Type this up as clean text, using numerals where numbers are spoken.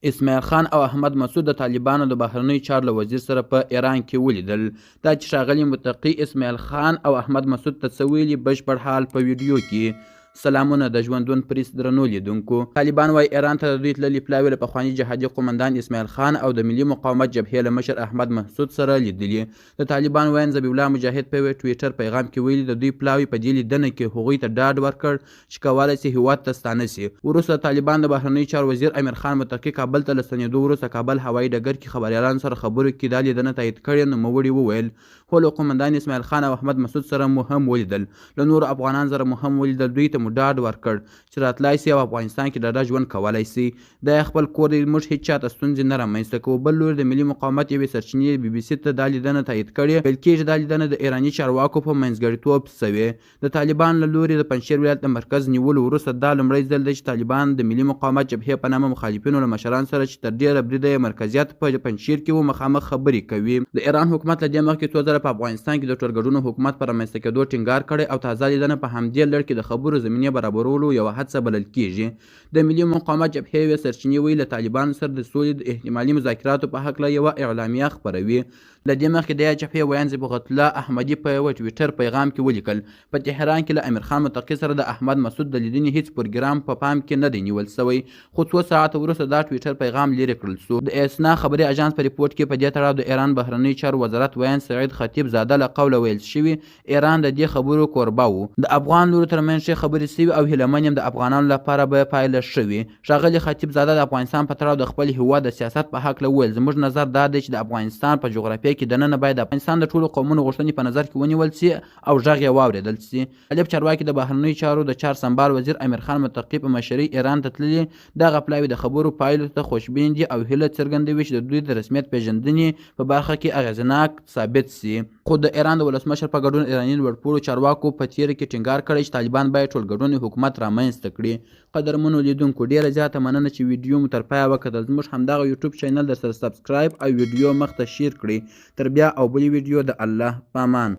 اسماعیل خان او احمد مسعود د طالبانو د بهرنیو چارو له وزیر سره په ایران کې ولیدل. دا چې ښاغلي متقي اسماعیل خان او احمد مسعود ته څه ویلي بشپړ حال په ویډیو کې. سلامونه د ژوندون پریس درنو لیدونکو. طالبان وايي ایران ته د دوی تللي پلاوي له پخواني جهادي قومندان اسماعیل خان او د ملي مقاومت جبهې له مشر احمد مسعود سره لیدلي. د طالبان ویاند ذبیح الله مجاهد په ټویټر پیغام کې ویلي د دوی پلاوي په دې لیدنه کې هغوی ته ډاډ ورکړ چې کولی سي هیواد ته ستانه سي. وروسته طالبان د بهرنیو چارو وزیر امیر خان متقي کابل ته له ستنېدو وروسته کابل هوایي ډګر کې خبریالانو سره خبرو کې دا لیدنه تایید کړې. نوموړي وویل هو له قومندان اسماعیل خان او احمد مسعود سره مو هم ولیدل، له نورو افغانانو سره مو هم ولیدل. دوی ته مو ډاډ ورکړ چې راتلای سي او افغانستان کې ډاډه ژوند کولی سي. دا خپل کور دی، موږ هیڅ چاته ستونزې نه رامنځته کوو. بل لوري د ملي مقاومت یوې سرچینې بي بي سي ته دا لیدنه تایید کړې. ویل کېږي دا لیدنه د ایراني چارواکو په منځګړیتوب سوې. د طالبان له لوري د پنجشیر ولایت د مرکز نیولو وروسته دا لومړی ځل دی چې طالبان د ملي مقاومت جبهې په نامه مخالفینو له مشرانو سره چې تر ډېره بریده یې مرکزیت په پنجشیر کې و مخامخ خبرې کوي. د ایران حکومت له دې مخکې څو ځله په افغانستان کې د ټولګډونو حکومت په رامنځته کېدو ټینګار کړی او تازه لیدنه په همدې لړ کې د خبرو زمینې برابرولو یوه هڅه بلل کېږي. د ملي مقاومت جبهې یوې سرچینې وایي له طالبانو سره د سولې د احتمالي مذاکراتو په هکله یوه اعلامیه خپروي. له دې مخکې د جبهې ویاند ذبیح الله احمدي په یوه ټویټر پیغام کې ولیکل په تهران کې له امیر خان متقي سره د احمد مسعود د لیدنې هیڅ پروګرام په پام کې نه دی نیول سوی، خو څو ساعته وروسته دا ټویټر پیغام لرې کړل سو. د اسنا خبري اژانس په ریپورټ کې په دې تړاو د ایران بهرنیو چارو وزارت ویاند سعید خطیب زاده له قوله ویل شوي ایران د دې خبرو کوربه و. د افغان لورو ترمنځ ښې خبرې سوي او هیله من یم د افغانانو لپاره به پایله شوي. ښاغلي خطیب زاده د افغانستان په تړاو د خپل هیواد د سیاست په هکله وویل زموږ نظر دا دی چې د افغانستان په جغرافیه کې دننه باید افغانستان د ټولو قومونو غوښتنې په نظر کې ونیول سي او غږ یې واورېدل سي. طالب چارواکي د بهرنیو چارو د چار سمبال وزیر امیر خان متقي په مشرۍ ایران ته تللي. دغه پلاوي د خبرو پایلو ته خوشبین دي او هیله څرګندوي چې د دوی د رسمیت پیژندنې په برخه کې اغېزناک ثابت سي. خو د ایران د ولسمشر په ګډون ایراني لوړپوړو چارواکو په تیره کې ټینګار کړی چې طالبان باید ټولګډونی حکومت رامنځته کړي. قدرمنو لیدونکو ډیره زیاته مننه چې ویډیو مو تر پایه وکتل. زموږ همدغه یوټیوب چینل در سره سبسکرایب او ویډیو مخ ته شیر کړئ. تر بیا او بلې ویډیو د الله په امان.